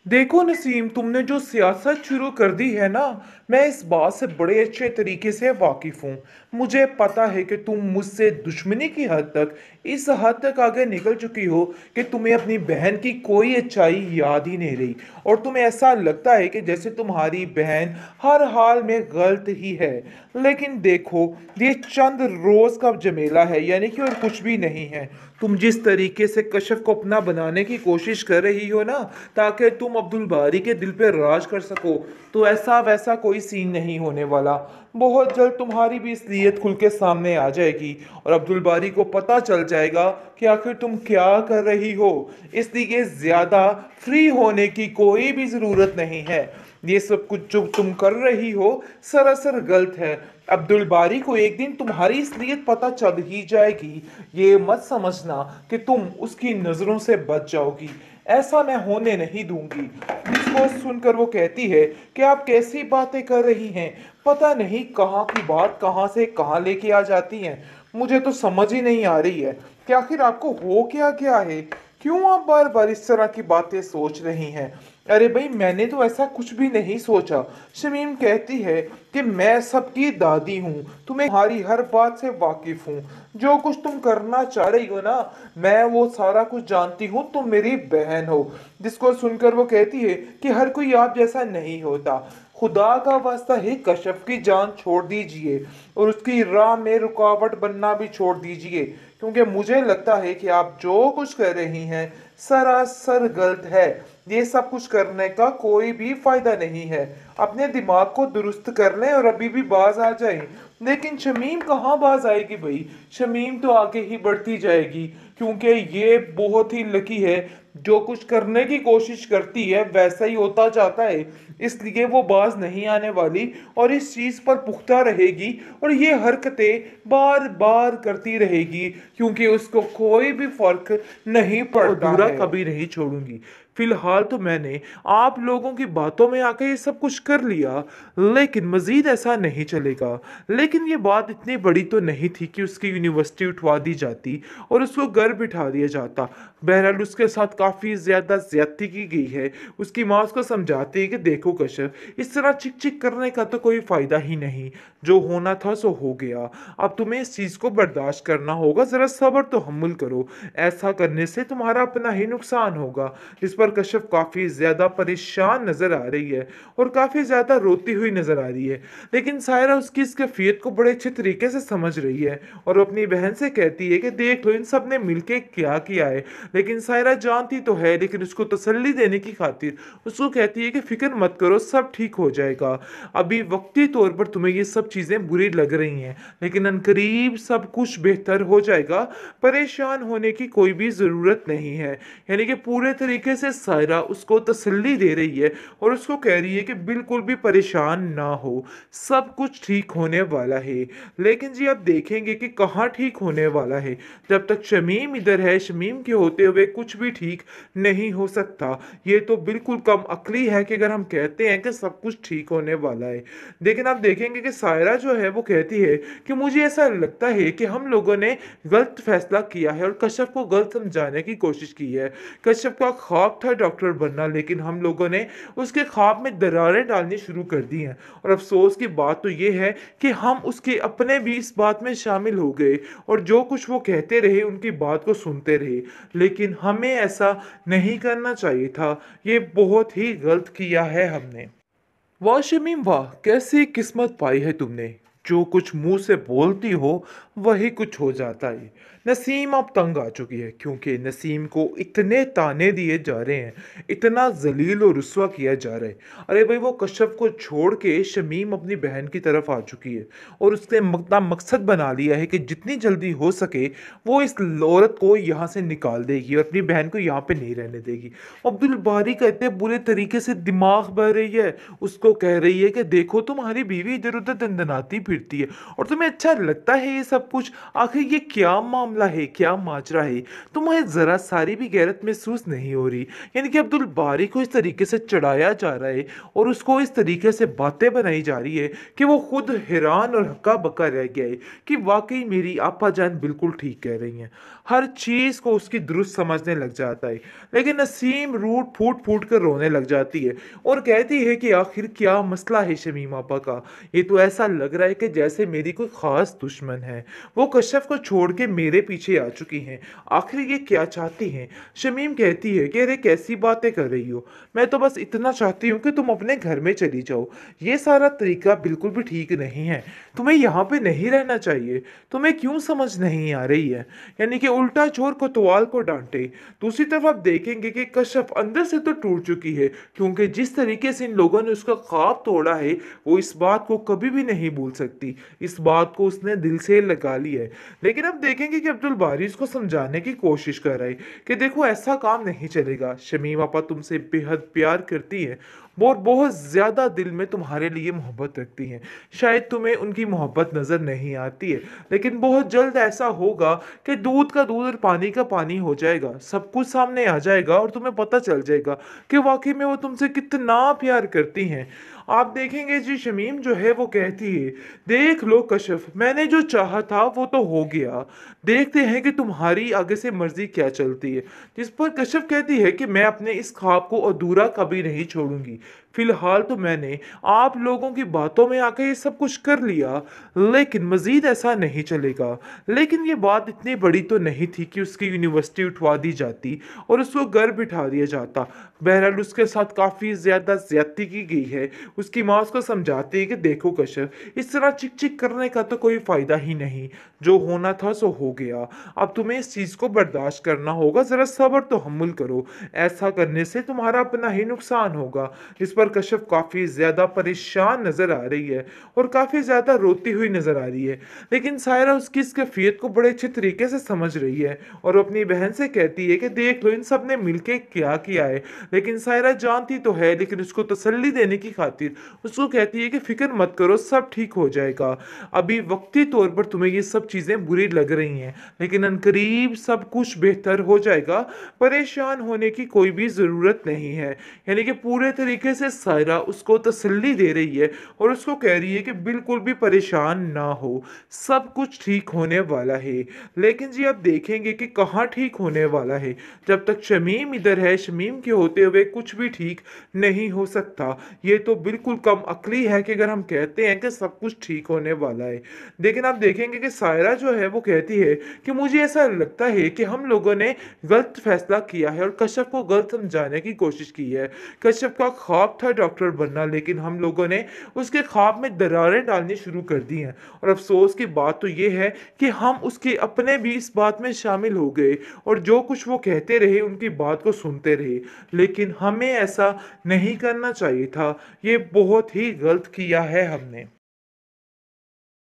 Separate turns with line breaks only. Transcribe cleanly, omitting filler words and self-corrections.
देखो नसीम, तुमने जो सियासत शुरू कर दी है ना, मैं इस बात से बड़े अच्छे तरीके से वाकिफ हूँ। मुझे पता है कि तुम मुझसे दुश्मनी की हद तक, इस हद तक आगे निकल चुकी हो कि तुम्हें अपनी बहन की कोई अच्छाई याद ही नहीं रही, और तुम्हें ऐसा लगता है कि जैसे तुम्हारी बहन हर हाल में गलत ही है। लेकिन देखो, ये चंद रोज का झमेला है, यानी कि और कुछ भी नहीं है। तुम जिस तरीके से कशफ को अपना बनाने की कोशिश कर रही हो ना, ताकि तुम अब्दुल बारी के दिल पे राज कर सको, तो ऐसा वैसा कोई सीन नहीं होने वाला। बहुत जल्द तुम्हारी भी इसलियत खुल के सामने आ जाएगी, और अब्दुल बारी को पता चल जाएगा कि आखिर तुम क्या कर रही हो। इसलिए ज्यादा फ्री होने की कोई भी जरूरत नहीं है। ये सब कुछ जो तुम कर रही हो सरासर गलत है। अब्दुल बारी को एक दिन तुम्हारी इसलियत पता चल ही जाएगी। ये मत समझना कि तुम उसकी नजरों से बच जाओगी। ऐसा मैं होने नहीं दूंगी। इसको सुनकर वो कहती है कि आप कैसी बातें कर रही हैं। पता नहीं कहाँ की बात कहाँ से कहाँ लेके आ जाती हैं। मुझे तो समझ ही नहीं आ रही है कि आखिर आपको हो क्या क्या है। क्यों आप बार बार इस तरह की बातें सोच रही हैं। अरे भाई, मैंने तो ऐसा कुछ भी नहीं सोचा। शमीम कहती है कि मैं सबकी दादी हूँ, तुम्हारी हर बात से वाकिफ हूँ। जो कुछ तुम करना चाह रही हो ना, मैं वो सारा कुछ जानती हूँ। तुम मेरी बहन हो। जिसको सुनकर वो कहती है कि हर कोई आप जैसा नहीं होता। खुदा का वास्ता है, कशफ की जान छोड़ दीजिए और उसकी राह में रुकावट बनना भी छोड़ दीजिए, क्योंकि मुझे लगता है कि आप जो कुछ कर रही हैं सरासर गलत है। ये सब कुछ करने का कोई भी फायदा नहीं है। अपने दिमाग को दुरुस्त कर लें और अभी भी बाज आ जाएं। लेकिन शमीम कहाँ बाज आएगी भाई। शमीम तो आगे ही बढ़ती जाएगी, क्योंकि ये बहुत ही लकी है। जो कुछ करने की कोशिश करती है वैसा ही होता जाता है। इसलिए वो बाज नहीं आने वाली और इस चीज पर पुख्ता रहेगी, और ये हरकतें बार बार करती रहेगी, क्योंकि उसको कोई भी फर्क नहीं पड़ता अधूरा है। कभी नहीं छोड़ूंगी। फिलहाल तो मैंने आप लोगों की बातों में आकर ये सब कुछ कर लिया, लेकिन मजीद ऐसा नहीं चलेगा। लेकिन ये बात इतनी बड़ी तो नहीं थी कि उसकी यूनिवर्सिटी उठवा दी जाती और उसको घर बिठा दिया जाता। बहरहाल उसके साथ काफ़ी ज़्यादा ज्यादती की गई है। उसकी माँ उसको समझाती है कि देखो कश्यप, इस तरह चिक चिक करने का तो कोई फ़ायदा ही नहीं। जो होना था सो हो गया। अब तुम्हें इस चीज़ को बर्दाश्त करना होगा। ज़रा सब्र तो हम्मुल करो। ऐसा करने से तुम्हारा अपना ही नुकसान होगा। इस पर कश्यप काफ़ी ज़्यादा परेशान नज़र आ रही है और काफ़ी ज़्यादा रोती हुई नज़र आ रही है। लेकिन सायरा उसकी इस कैफियत को बड़े अच्छे तरीके से समझ रही है और अपनी बहन से कहती है कि देख लो इन सब ने मिलके क्या किया है। लेकिन सायरा जानती तो है, लेकिन उसको तसल्ली देने की खातिर उसको कहती है कि फिक्र मत करो, सब ठीक हो जाएगा। अभी वक्ती तौर पर तुम्हें ये सब चीज़ें बुरी लग रही हैं, लेकिन अनकरीब सब कुछ बेहतर हो जाएगा। परेशान होने की कोई भी ज़रूरत नहीं है। यानी कि पूरे तरीके से सायरा उसको तसल्ली दे रही है और उसको कह रही है कि बिल्कुल भी परेशान ना हो, सब कुछ ठीक होने वाला है। लेकिन जी अब देखेंगे कि कहाँ ठीक होने वाला है। जब तक शमीम इधर है, शमीम के होते हुए कुछ भी ठीक नहीं हो सकता। ये तो बिल्कुल कम अकली है कि अगर हम कहते हैं कि सब कुछ ठीक होने वाला है। लेकिन आप देखेंगे कि सायरा जो है वो कहती है कि मुझे ऐसा लगता है कि हम लोगों ने गलत फैसला किया है और कश्यप को गलत समझाने की कोशिश की है। कश्यप का ख्वाब था डॉक्टर बनना, लेकिन हम लोगों ने उसके ख्वाब में दरारें डालनी शुरू कर दी हैं। और अफसोस की बात तो ये है कि हम उसके अपने भी इस बात में शामिल हो गए और जो कुछ वो कहते रहे उनकी बात को सुनते रहे। लेकिन हमें ऐसा नहीं करना चाहिए था। ये बहुत ही गलत किया है हमने। वाह शमीम वाह, कैसी किस्मत पाई है तुमने। जो कुछ मुंह से बोलती हो वही कुछ हो जाता है। नसीम अब तंग आ चुकी है, क्योंकि नसीम को इतने ताने दिए जा रहे हैं, इतना जलील और रुस्वा किया जा रहा है। अरे भाई, वो कश्यप को छोड़ के शमीम अपनी बहन की तरफ आ चुकी है और उसने अपना मकसद बना लिया है कि जितनी जल्दी हो सके वो इस औरत को यहाँ से निकाल देगी और अपनी बहन को यहाँ पे नहीं रहने देगी। अब्दुल बारी का इतने बुरे तरीके से दिमाग बह रही है, उसको कह रही है कि देखो तुम्हारी बीवी इधर उधर दंदनाती फिरती है और तुम्हें अच्छा लगता है ये सब कुछ। आखिर ये क्या मामला मामला है, क्या माजरा है? तुम्हें ज़रा सारी भी गैरत महसूस नहीं हो रही? यानी कि अब्दुल बारी को इस तरीके से चढ़ाया जा रहा है और उसको इस तरीके से बातें बनाई जा रही है कि वो खुद हैरान और हक्का-बक्का रह गया है कि वाक़ई मेरी आपा जान बिल्कुल ठीक कह रही हैं। हर चीज़ को उसकी दुरुस्त समझने लग जाता है। लेकिन नसीम रूठ फूट-फूट कर रोने लग जाती है और कहती है कि आखिर क्या मसला है शमीम आपा का? ये तो ऐसा लग रहा है कि जैसे मेरी कोई ख़ास दुश्मन है। वो कश्यप को छोड़ के मेरे पीछे आ चुकी हैं। आखिर ये क्या चाहती हैं? शमीम कहती है कि अरे कैसी बातें कर रही हो? मैं तो बस इतना चाहती हूँ कि तुम अपने घर में चली जाओ। ये सारा तरीका बिल्कुल भी ठीक नहीं है। तुम्हें यहाँ पे नहीं रहना चाहिए। तुम्हें क्यों समझ नहीं आ रही है? यानी कि उल्टा चोर कोतवाल को डांटे। दूसरी तरफ आप देखेंगे कि कश्यप अंदर से तो टूट चुकी है क्योंकि जिस तरीके से इन लोगों ने उसका ख्वाब तोड़ा है वो इस बात को कभी भी नहीं भूल सकती। इस बात को उसने दिल से लगा लिया है। लेकिन अब देखेंगे कि अब्दुल बारी इसको समझाने की कोशिश कर रहा है कि देखो ऐसा काम नहीं चलेगा। शमीम आपा तुमसे बेहद प्यार करती है और बहुत ज़्यादा दिल में तुम्हारे लिए मोहब्बत रखती हैं। शायद तुम्हें उनकी मोहब्बत नज़र नहीं आती है लेकिन बहुत जल्द ऐसा होगा कि दूध का दूध और पानी का पानी हो जाएगा। सब कुछ सामने आ जाएगा और तुम्हें पता चल जाएगा कि वाकई में वो तुमसे कितना प्यार करती हैं। आप देखेंगे जी शमीम जो है वो कहती है देख लो कश्यप मैंने जो चाहा था वो तो हो गया। देखते हैं कि तुम्हारी आगे से मर्जी क्या चलती है। जिस पर कश्यप कहती है कि मैं अपने इस ख्वाब को अधूरा कभी नहीं छोड़ूंगी। फिलहाल तो मैंने आप लोगों की बातों में आकर ये सब कुछ कर लिया लेकिन मजीद ऐसा नहीं चलेगा। लेकिन ये बात इतनी बड़ी तो नहीं थी कि उसकी यूनिवर्सिटी उठवा दी जाती और उसको घर बिठा दिया जाता। बहरहाल उसके साथ काफ़ी ज़्यादा ज्यादती की गई है। उसकी माँ उसको समझाती है कि देखो कश्यप इस तरह चिक चिक करने का तो कोई फ़ायदा ही नहीं। जो होना था सो हो गया। अब तुम्हें इस चीज़ को बर्दाश्त करना होगा। ज़रा सब्र तो हम्मुल करो। ऐसा करने से तुम्हारा अपना ही नुकसान होगा। इस पर कश्यप काफ़ी ज़्यादा परेशान नज़र आ रही है और काफ़ी ज़्यादा रोती हुई नज़र आ रही है। लेकिन सायरा उसकी इस कैफियत को बड़े अच्छे तरीके से समझ रही है और अपनी बहन से कहती है कि देख लो इन सब ने मिलके क्या किया है। लेकिन सायरा जानती तो है लेकिन उसको तसल्ली देने की खातिर उसको कहती है कि फिक्र मत करो सब ठीक हो जाएगा। अभी वक्ती तौर पर तुम्हें ये सब चीज़ें बुरी लग रही हैं लेकिन अनकरीब सब कुछ बेहतर हो जाएगा। परेशान होने की कोई भी ज़रूरत नहीं है। यानी कि पूरे तरीके से सायरा उसको तसल्ली दे रही है और उसको कह रही है कि बिल्कुल भी परेशान ना हो। सब कुछ ठीक होने वाला है। लेकिन जी आप देखेंगे कि कहाँ ठीक होने वाला है। जब तक शमीम इधर है शमीम के होते हुए कुछ भी ठीक नहीं हो सकता। ये तो बिल्कुल कम अक्ली है कि अगर हम कहते हैं कि सब कुछ ठीक होने वाला है। लेकिन आप देखेंगे कि सायरा जो है वो कहती है कि मुझे ऐसा लगता है कि हम लोगों ने गलत फैसला किया है और कश्यप को गलत समझाने की कोशिश की है। कश्यप का ख्वाब था डॉक्टर बनना लेकिन हम लोगों ने उसके ख्वाब में दरारें डालनी शुरू कर दी हैं। और अफसोस की बात तो ये है कि हम उसके अपने भी इस बात में शामिल हो गए और जो कुछ वो कहते रहे उनकी बात को सुनते रहे। लेकिन हमें ऐसा नहीं करना चाहिए था। ये बहुत ही गलत किया है हमने।